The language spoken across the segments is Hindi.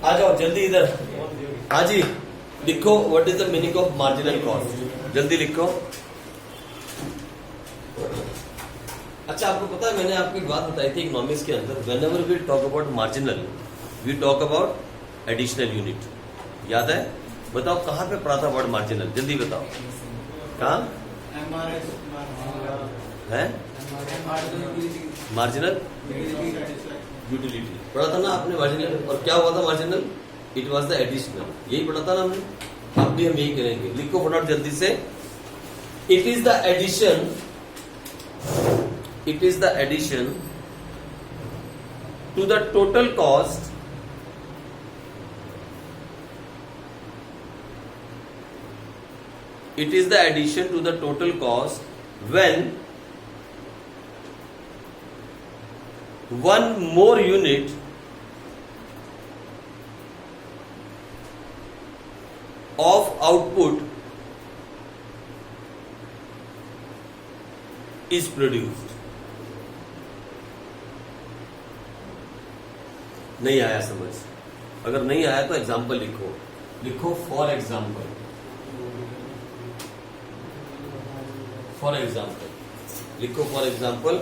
आ जाओ जल्दी इधर। हाँ जी, लिखो what is the meaning of marginal cost, जल्दी लिखो। अच्छा, आपको पता है मैंने आपको एक बात बताई थी इकोनॉमिक्स के अंदर, whenever we talk about marginal we talk about additional unit. याद है? बताओ कहाँ पे पढ़ा था वर्ड मार्जिनल, जल्दी बताओ। कहाँ है मार्जिनल? यूटिलिटी पढ़ा था ना आपने मार्जिनल। और क्या हुआ था marginal? It was the additional. यही पढ़ा था ना हमने। अब भी हम यही करेंगे। लिखो फटाफट जल्दी से। It is the addition, it is the addition to the total cost it is the addition to the total cost when one more unit of output is produced। नहीं आया समझ? अगर नहीं आया तो एग्जाम्पल लिखो। लिखो फॉर एग्जाम्पल, फॉर एग्जाम्पल लिखो। For example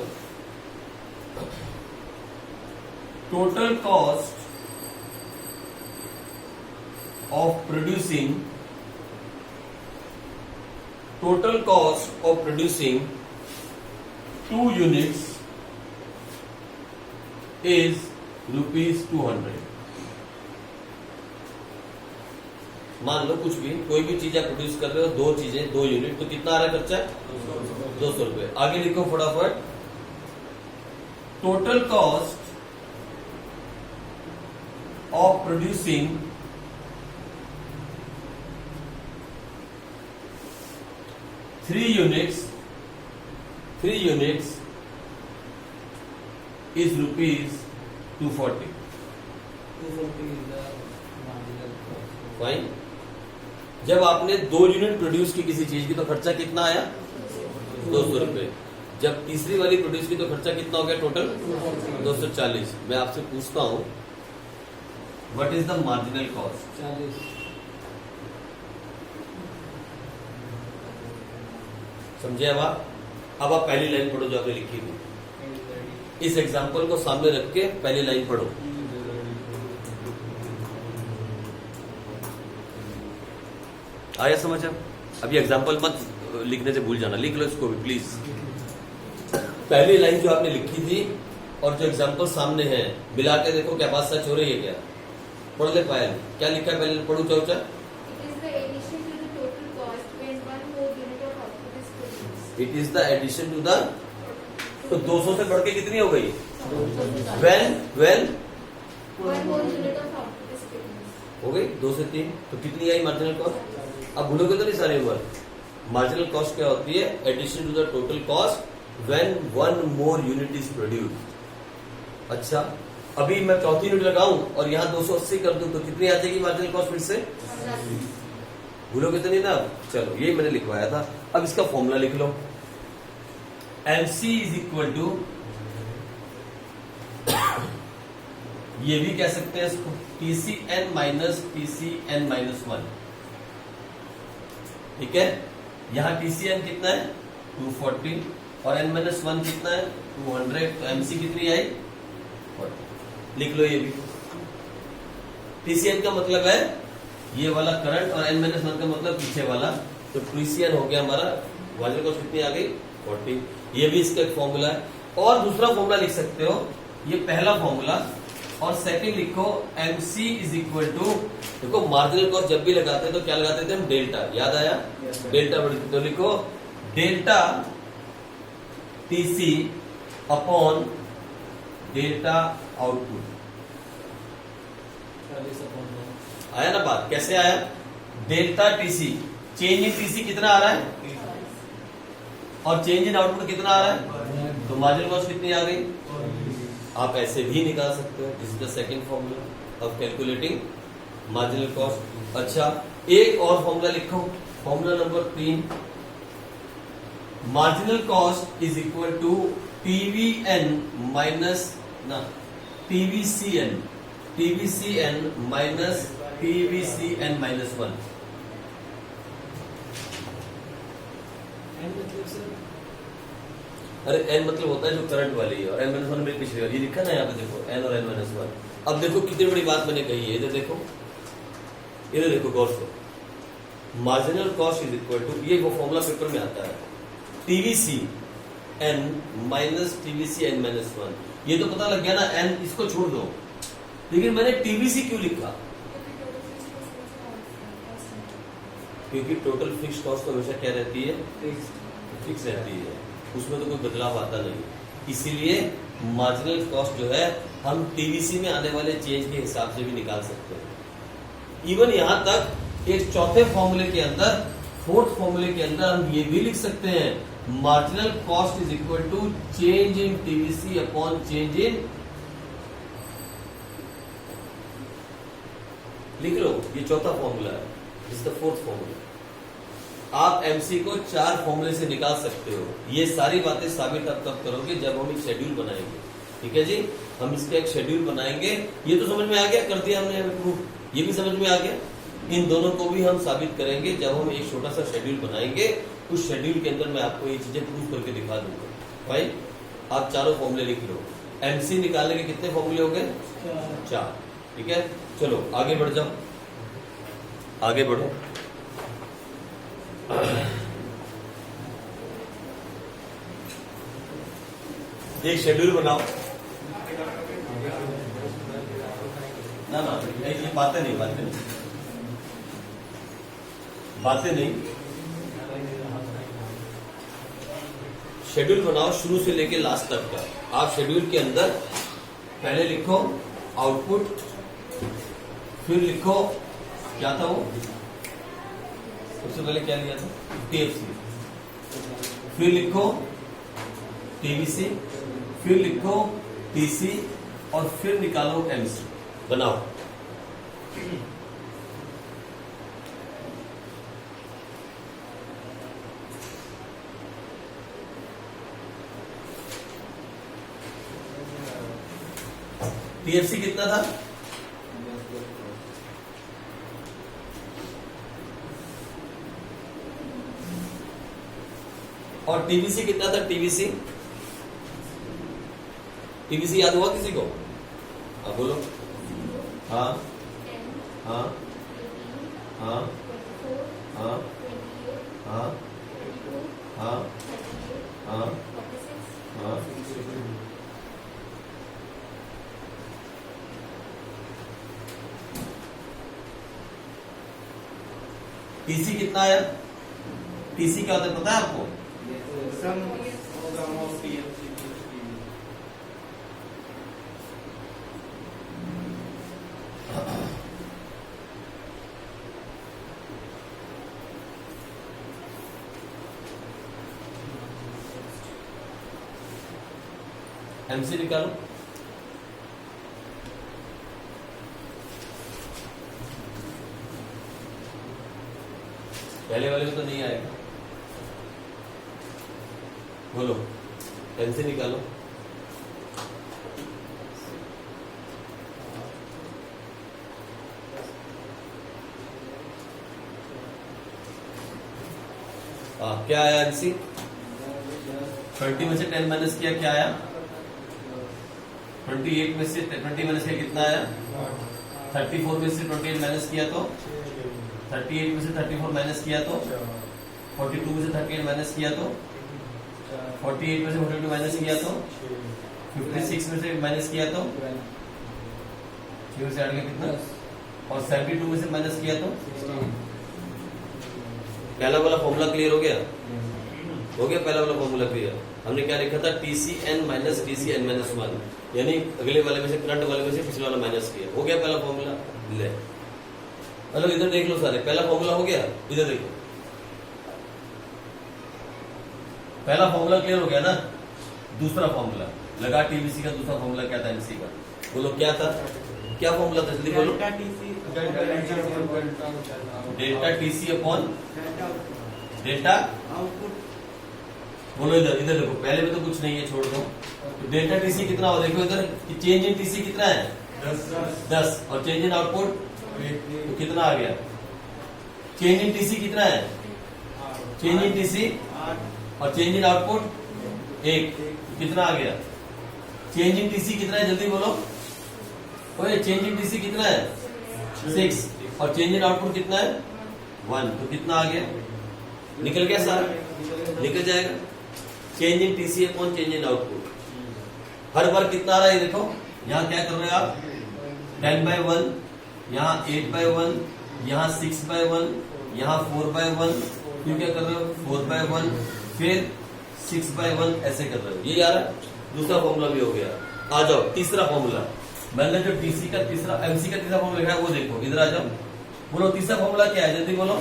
total cost of producing, total cost of producing 2 units is ₹200। मान लो कुछ भी, कोई भी चीज आप प्रोड्यूस कर रहे हो, 2 चीजें 2 यूनिट, तो कितना आ रहा है खर्चा? 200 रुपए। आगे लिखो फटाफट। Total cost of producing 3 units is ₹240। Fine. जब आपने 2 यूनिट प्रोड्यूस की किसी चीज की तो खर्चा कितना आया? 200 रुपए। जब तीसरी वाली प्रोड्यूस की तो खर्चा कितना हो गया टोटल? 240। मैं आपसे पूछता हूं what is the marginal cost? 40। समझे? अब आप पहली लाइन पढ़ो जो आपने लिखी थी। इस एग्जाम्पल को सामने रख के पहली लाइन पढ़ो। आया समझ? अब ये एग्जाम्पल मत लिखने से भूल जाना, लिख लो इसको भी प्लीज। पहली लाइन जो आपने लिखी थी और जो एग्जाम्पल सामने है मिला के देखो क्या बात सच हो रही है क्या? पढ़ ले पायल, क्या लिखा है पहले पढ़ू चाचा? It is the addition to the, तो 200 से बढ़ के कितनी हो गई? वेन हो गई 2 से 3, तो कितनी आई मार्जिनल कॉस्ट? अब भूलोगे तो नहीं सारे वर्ड। मार्जिनल कॉस्ट क्या होती है? Addition to the total cost when 1 more unit is produced. अच्छा, अभी मैं चौथी यूनिट लगाऊं और यहाँ 280 कर दूं तो कितनी आ जाएगी मार्जिनल कॉस्ट फिर से? भूलोगे तो नहीं ना? चलो यही मैंने लिखवाया था। अब इसका फॉर्मूला लिख लो। MC इज इक्वल टू, ये भी कह सकते हैं इसको TCN माइनस TCN माइनस 1। ठीक है? यहां TCN कितना है? 240 और N माइनस 1 कितना है? 200। तो MC कितनी आई? 40। लिख लो ये भी। TCN का मतलब है ये वाला करंट और N माइनस 1 का मतलब पीछे वाला। तो TCN हो गया हमारा, मार्जिनल कॉस्ट कितनी आ गई? 40। ये भी इसका एक फॉर्मूला है। और दूसरा फॉर्मूला लिख सकते हो, ये पहला फॉर्मूला, और सेकंड लिखो MC इज इक्वल टू, देखो मार्जिनल कॉस्ट जब भी लगाते हैं तो क्या लगाते थे हम? डेल्टा। याद आया? डेल्टा। तो लिखो delta TC upon delta output. आया ना बात? कैसे आया? Delta TC, change in TC कितना आ रहा है और चेंज इन आउटपुट कितना आ रहा है, तो मार्जिनल कॉस्ट कितनी आ गई? आप ऐसे भी निकाल सकते हो। This is the second formula of calculating marginal cost. अच्छा, एक और फॉर्मूला लिखो, formula number 3। Marginal cost is equal to TVN minus ना TVCN। TVCN minus TVCN minus 1। अरे n मतलब होता है जो करंट वाली है, और n माइनस 1 में पिछली वाली, ये लिखा ना यहाँ पे देखो, n और n माइनस 1। अब देखो कितनी बड़ी बात मैंने कही है, इधर देखो, इधर देखो गौर से, marginal cost is equal to, ये वो फॉर्मूला पेपर में आता है, TVCN माइनस TVCN माइनस 1। ये तो पता लग गया ना, n इसको छोड़ दो, लेकिन मैंने TVC क्यों लिखा? क्योंकि टोटल फिक्स कॉस्ट तो हमेशा क्या रहती है? फिक्स रहती है, उसमें तो कोई बदलाव आता नहीं। इसीलिए मार्जिनल कॉस्ट जो है हम टीवीसी में आने वाले चेंज के हिसाब से भी निकाल सकते हैं। इवन यहां तक एक चौथे फॉर्मूले के अंदर, फोर्थ फॉर्मूले के अंदर हम ये भी लिख सकते हैं, marginal cost is equal to change in TVC upon change in, लिख लो, ये चौथा फॉर्मूला है, इज द फोर्थ फॉर्मूला। आप एमसी को 4 फॉर्मूले से निकाल सकते हो। ये सारी बातें साबित आप तब करोगे जब हम एक शेड्यूल बनाएंगे, ठीक है जी। हम इसका एक शेड्यूल बनाएंगे, ये तो समझ में आ गया, कर दिया हमने प्रूफ, ये भी समझ में आ गया। इन दोनों को भी हम साबित करेंगे जब हम एक छोटा सा शेड्यूल बनाएंगे। उस शेड्यूल के अंदर मैं आपको ये चीजें प्रूफ करके दिखा दूंगा। भाई आप चारों फॉर्मूले लिख लो। एमसी निकालने के कितने फॉर्मूले हो गए? 4, ठीक है। चलो आगे बढ़ जाओ, आगे बढ़ो। एक शेड्यूल बनाओ ना, ये बातें नहीं, बातें नहीं, शेड्यूल बनाओ शुरू से लेके लास्ट तक का। आप शेड्यूल के अंदर पहले लिखो आउटपुट, फिर लिखो क्या था वो, सबसे पहले क्या लिया था? TFC, फिर लिखो TVC, फिर लिखो TC, और फिर निकालो MC। बनाओ। TFC कितना था? और TVC कितना था? TVC याद हुआ किसी को? आप बोलो। हाँ हाँ हाँ हाँ हाँ हाँ हाँ हाँ। TC कितना आया? TC क्या होता है पता है आपको? MC निकालो। पहले वाले में तो नहीं आएगा, बोलो। MC निकालो। क्या आया MC? 20 में से 10 माइनस किया, क्या आया? 28 में से 20 माइनस किया, कितना आया? 34 में से 28 माइनस किया तो 38 में से 34 माइनस किया तो 42 में से 38 माइनस किया तो 48 में से 42 माइनस किया तो 56 में से माइनस किया तो 6 में से 8 कितना, और 72 में से माइनस किया तो। पहला वाला फॉर्मूला क्लियर हो गया? हो गया पहला वाला फॉर्मूला क्लियर। हमने क्या लिखा था? TCN माइनस TCN माइनस 1, यानी अगले वाले में से, करंट वाले में से पिछले वाला माइनस किया। हो गया पहला फॉर्मूला। ले मतलब इधर देख लो सारे, पहला फॉर्मूला हो गया। इधर देखो, पहला फॉर्मूला क्लियर हो गया ना। दूसरा फॉर्मूला लगा, TVC का दूसरा फॉर्मूला क्या था? MC का। बोलो क्या था? क्या फॉर्मूला था? जल्दी बोलो। Delta TC upon delta output. बोलो इधर, इधर देखो, पहले में तो कुछ नहीं है, छोड़ दो। तो डेल्टा TC कितना हो? देखो इधर, चेंज इन TC कितना है? 10 और चेंज इन आउटपुट तो कितना आ गया? चेंज इन टीसी कितना है? चेंज इन टीसी और चेंज इन आउटपुट 1 कितना आ गया? चेंज इन टीसी कितना है जल्दी बोलो? ओए चेंज इन टीसी कितना है? 6 और चेंज इन आउटपुट कितना है? 1 तो कितना आ गया? निकल गया सारा? निकल जाएगा। Change in TC upon change in output हर बार कितना आ रहा है देखो। यहाँ क्या कर रहे हो आप? 10/1, यहाँ 8/1, यहाँ 6/1, यहाँ 4/1, फिर क्या कर रहे हो? 4/1, फिर 6/1 ऐसे कर रहे हो। ये यार दूसरा फॉर्मूला भी हो गया। आ जाओ तीसरा फॉर्मूला। मैंने जो टीसी का तीसरा एमसी का तीसरा फॉर्मूला लिखा है वो देखो। इधर आ जाओ, बोलो तीसरा फॉर्मूला क्या है जल्दी बोलो।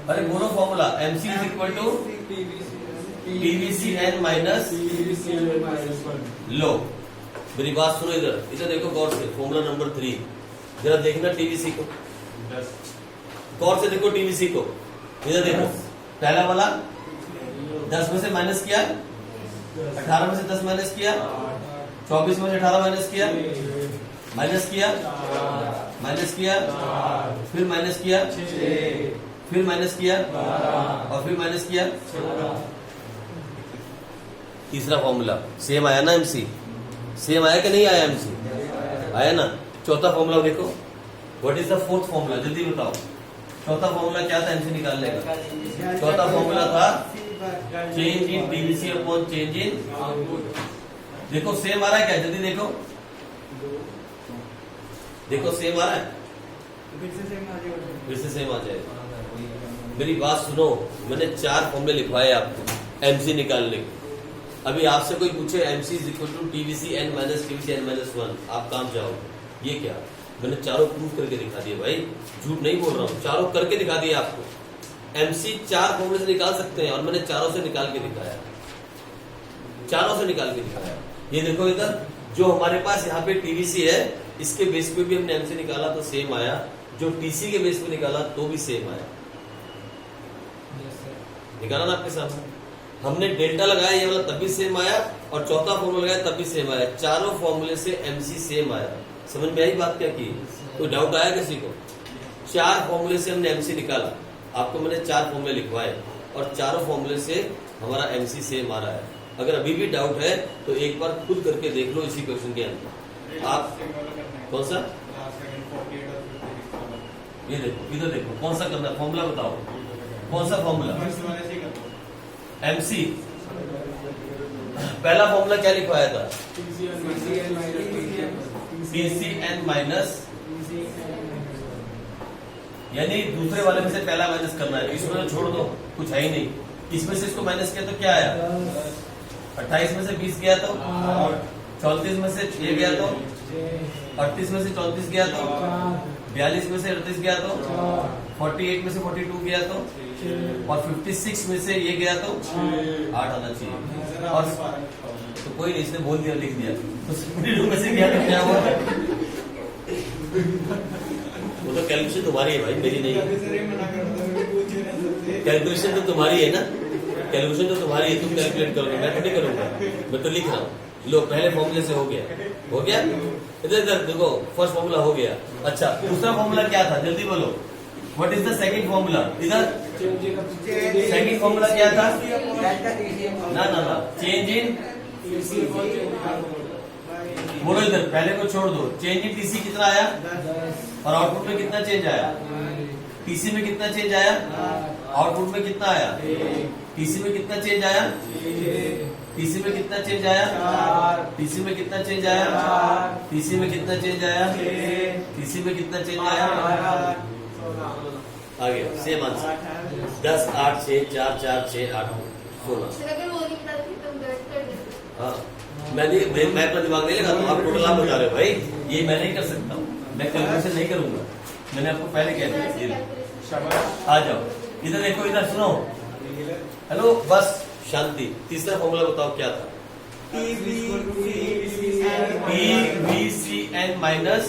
अरे बोलो formula. MC is equal to TVC N minus लो। मेरी बात सुनो, इधर इधर देखो गौर से। फॉर्मूला नंबर 3 जरा देखना टीवीसी को, गौर से देखो टीवीसी को। इधर देखो पहला वाला 10 में से माइनस किया, 18 में से 10 माइनस किया, 24 में से 18 माइनस किया, माइनस किया, माइनस किया, फिर माइनस किया, फिर माइनस किया और फिर माइनस किया। तीसरा फॉर्मूला सेम आया ना एमसी? सेम आया कि नहीं आया एमसी? आया ना। चौथा फॉर्मूला देखो। What is the fourth formula जल्दी बताओ। चौथा फॉर्मूला क्या था एमसी निकालने का? चौथा फॉर्मूला था change in TVC upon change in output. देखो सेम आ रहा है क्या? जल्दी देखो, देखो सेम आ रहा है? फिर से सेम आ जाएगा। मेरी बात सुनो, मैंने 4 फॉर्मूले लिखवाए आपको एमसी निकालने के। अभी आपसे कोई पूछे MC is equal to TVC N minus TVC N minus 1, आप काम जाओ। ये क्या? मैंने चारों प्रूफ करके दिखा दिए भाई, झूठ नहीं बोल रहा हूँ, चारों करके दिखा दिए आपको। एमसी 4 फॉर्मूले से निकाल सकते हैं और मैंने चारों से निकाल के दिखाया, चारों से निकाल के दिखाया। ये देखो इधर जो हमारे पास यहाँ पे टीवीसी है, इसके बेस पे भी हमने एमसी निकाला तो सेम आया, जो टीसी के बेस पे निकाला तो भी सेम आया। निकाला ना आपके सामने। हमने डेल्टा लगाया ये वाला तब भी सेम आया और चौथा फॉर्मूला लगाया तब भी सेम आया। चारों फॉर्मूले से एमसी सेम आया। समझ में आई बात क्या की? कोई डाउट आया किसी को? 4 फॉर्मूले से हमने एमसी निकाला, आपको मैंने 4 फॉर्मूले लिखवाए और चारों फॉर्मूले से हमारा एमसी सेम आ रहा है। अगर अभी भी डाउट है तो एक बार खुद करके देख लो इसी क्वेश्चन के अंदर। आप कौन सा? ये देखो, इधर देखो कौन सा करना है फॉर्मूला बताओ। कौन सा फॉर्मूला? एमसी। पहला फॉर्मूला क्या लिखवाया था? टीसी एन माइनस, यानी दूसरे वाले में से पहला माइनस करना है। इसमें तो छोड़ दो, कुछ है ही नहीं। इसमें से इसको माइनस किया तो क्या आया? 28 में से 20 गया तो, 34 में से 6 गया तो, 38 में से 34 गया तो, 42 में से 38 गया तो, 48 में से 42 गया तो, और 56 में से ये गया तो 8 आना चाहिए। और तो कोई नहीं, इसने बोल दिया, लिख दिया तो 72 में से गया तो क्या हुआ? वो तो कैलकुलेशन तुम्हारी है भाई, मेरी नहीं है। कैलकुलेशन तो तुम्हारी है ना, कैलकुलेशन तो तुम्हारी है, तुम कैलकुलेट करोगे, मैं तो नहीं करूंगा, मैं तो लिख रहा हूँ। लो पहले फॉर्मूले से हो गया, हो गया। इधर इधर देखो, फर्स्ट फॉर्मूला हो गया। अच्छा दूसरा फॉर्मूला क्या था जल्दी बोलो। What is the second formula? इधर सेकंड फॉर्मूला क्या था? ना ना ना, चेंज इन, बोलो इधर, पहले को छोड़ दो। चेंज इन टीसी कितना आया और आउटपुट में कितना चेंज आया? टीसी में कितना चेंज आया? आउटपुट में कितना आया? टीसी में कितना चेंज आया? टीसी में कितना चेंज आया? टीसी में कितना चेंज आया? टीसी में कितना चेंज आया? टीसी में कितना चेंज आया? आ गया सेम आंसर। 10, 8, 6, 4, 4, 6, 8, 16। हाँ मैं अपना दिमाग नहीं लगाता हूँ, आप टोटल आप बता रहे हो भाई, ये मैं नहीं कर सकता हूँ, मैं कैलकुलेशन नहीं करूंगा। मैंने आपको पहले कह दिया। आ जाओ इधर देखो, इधर सुनो, हेलो बस शांति। तीसरा फॉर्मूला बताओ क्या था? PVCN माइनस,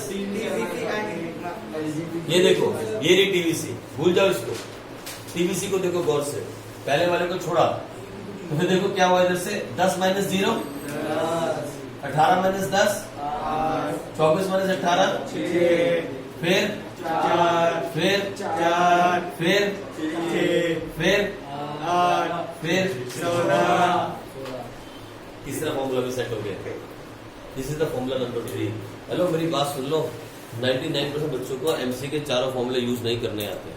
ये देखो ये रही टीवीसी, भूल जाओ इसको। टीवीसी को देखो गौर से, पहले वाले को छोड़ा तो फिर देखो क्या हुआ इधर से। 10 माइनस 0, 18 माइनस 10, 24 माइनस 18 फिर 4 फिर 4 फिर 6 8 फिर 14 तीसरा फॉर्मूला भी सेट हो गया। This is the formula number 3। Hello मेरी बात सुन लो, 99% बच्चों को एमसी के चारों फॉर्मूले यूज नहीं करने आते।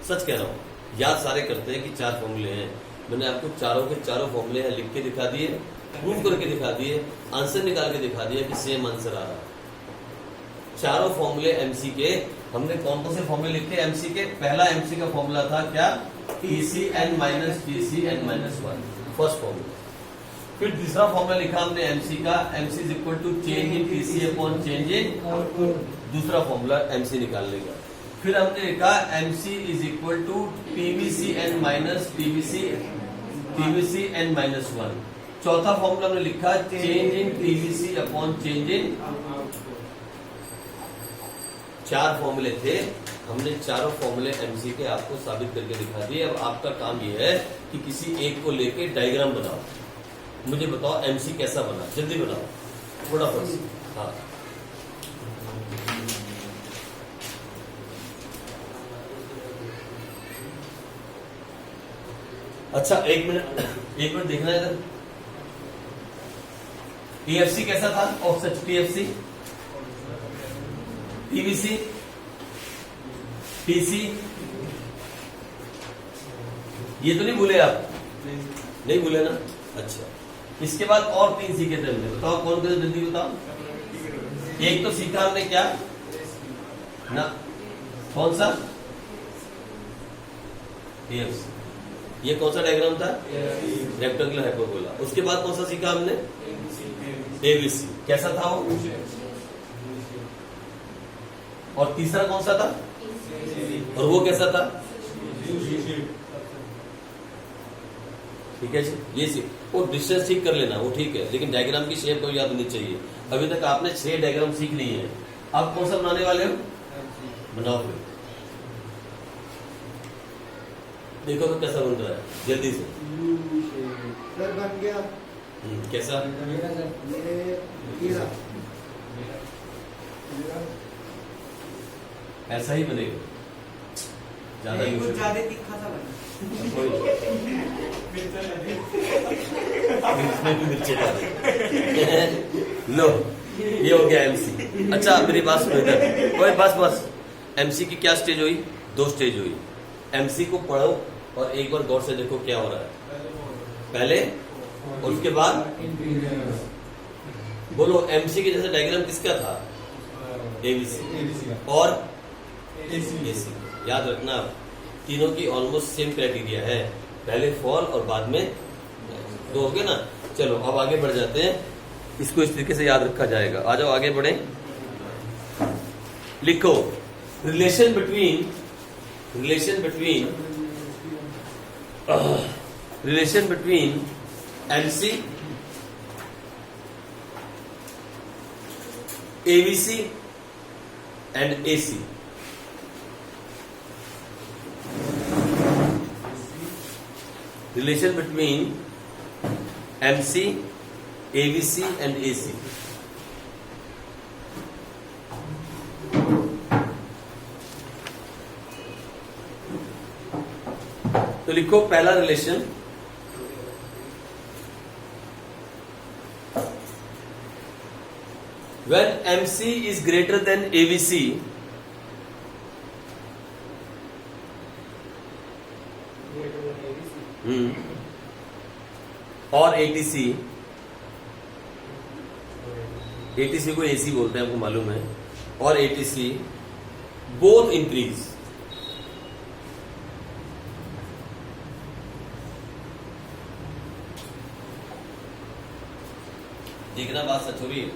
सच कह रहा हूँ, याद सारे करते हैं कि 4 फॉर्मूले हैं। मैंने आपको चारों के चारों फॉर्मूले हैं लिख के दिखा दिए, प्रूव करके दिखा दिए, आंसर निकाल के दिखा दिया कि सेम आंसर आ रहा है। चारों फॉर्मूले एमसी के हमने कौन कौन से फॉर्मूले लिखे एमसी के? पहला एमसी का फॉर्मूला था क्या? TCN minus TCN minus 1, first formula. फिर दूसरा फॉर्मूला लिखा हमने एमसी का, MC is equal to change in TC upon change in, दूसरा फॉर्मूला एमसी निकालने का। फिर हमने लिखा MC is equal to TVCN minus TVCN minus 1। चौथा फॉर्मूला हमने लिखा change in TVC upon change in. 4 फॉर्मूले थे, हमने चारों फॉर्मूले एमसी के आपको साबित करके दिखा दिए। अब आपका काम यह है कि किसी एक को लेके डायग्राम बनाओ, मुझे बताओ एमसी कैसा बना, जल्दी बनाओ फटाफट। हाँ अच्छा, एक मिनट देखना है इधर। TFC कैसा था? और सच TFC, TVC, TC, ये तो नहीं भूले आप? नहीं भूले ना? अच्छा, इसके बाद और 3 सीखे थे हमने, बताओ कौन कौन? जल्दी बताओ। एक तो सीखा हमने क्या ना, कौन सा? TFC। ये कौन सा डायग्राम था? Rectangular hyperbola. उसके बाद कौन सा सीखा हमने? ABC। कैसा था वो? और तीसरा कौन सा था? और वो कैसा था? ठीक है जी, ये वो डिस्टेंस ठीक कर लेना, वो ठीक है, लेकिन डायग्राम की शेप को याद होनी चाहिए। अभी तक आपने 6 डायग्राम सीख लिए हैं, आप कौन सा बनाने वाले हो? बनाओ फिर, देखो तो कैसा बन रहा है, जल्दी से। सर बन गया। कैसा? ऐसा ही बनेगा, ज्यादा तीखा सा बना। इसमें भी मिर्चे डाले। लो, ये हो गया एमसी। अच्छा मेरी बात सुनो इधर, कोई बस एमसी की क्या स्टेज हुई? 2 स्टेज हुई। एमसी को पढ़ो और एक बार गौर से देखो क्या हो रहा है। पहले और उसके बाद बोलो, एमसी के जैसे डायग्राम किसका था? एबीसी और एसी। याद रखना, तीनों की ऑलमोस्ट सेम क्राइटेरिया है, पहले फॉल और बाद में 2 हो गए ना। चलो अब आगे बढ़ जाते हैं, इसको इस तरीके से याद रखा जाएगा। आ जाओ आगे बढ़े, लिखो relation between MC, ABC and AC. Relation between MC, ABC and AC. तो लिखो पहला relation, when MC is greater than ABC, और ATC को AC बोलते हैं, आपको मालूम है, और ATC बोथ इंक्रीज। देखना बात सच हो रही है।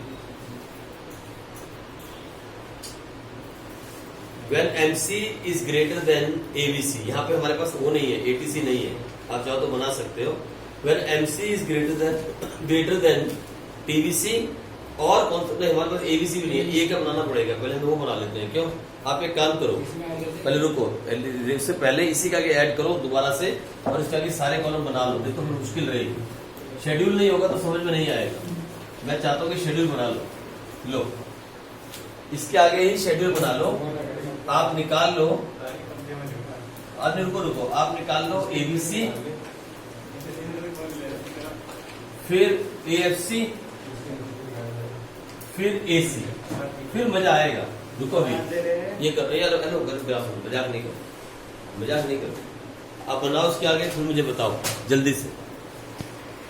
When MC is greater than ABC, यहाँ पे हमारे पास वो नहीं है, ATC नहीं है, आप चाहो तो बना सकते हो। When MC is greater than TVC, और कौन सा? नहीं, हमारे पास ABC भी नहीं है, A का बनाना पड़ेगा, पहले हम वो बना लेते हैं। क्यों? आप एक काम करो, पहले रुको, इससे पहले इसी का ऐड करो दोबारा से, और इसका के सारे कॉलम बना लो। देखो फिर मुश्किल रहेगी, शेड्यूल नहीं होगा तो समझ में नहीं आएगा। मैं चाहता हूँ कि शेड्यूल बना लो। इसके आगे ही शेड्यूल बना लो। आप निकाल लो, आपने रुको आप निकाल लो एबीसी, फिर एएफसी, फिर एसी, फिर मजा आएगा। रुको अभी ये करो यार, हेलो मजाक नहीं करो, मजाक नहीं करो। आप बनाओ उसके आगे, फिर मुझे बताओ जल्दी से।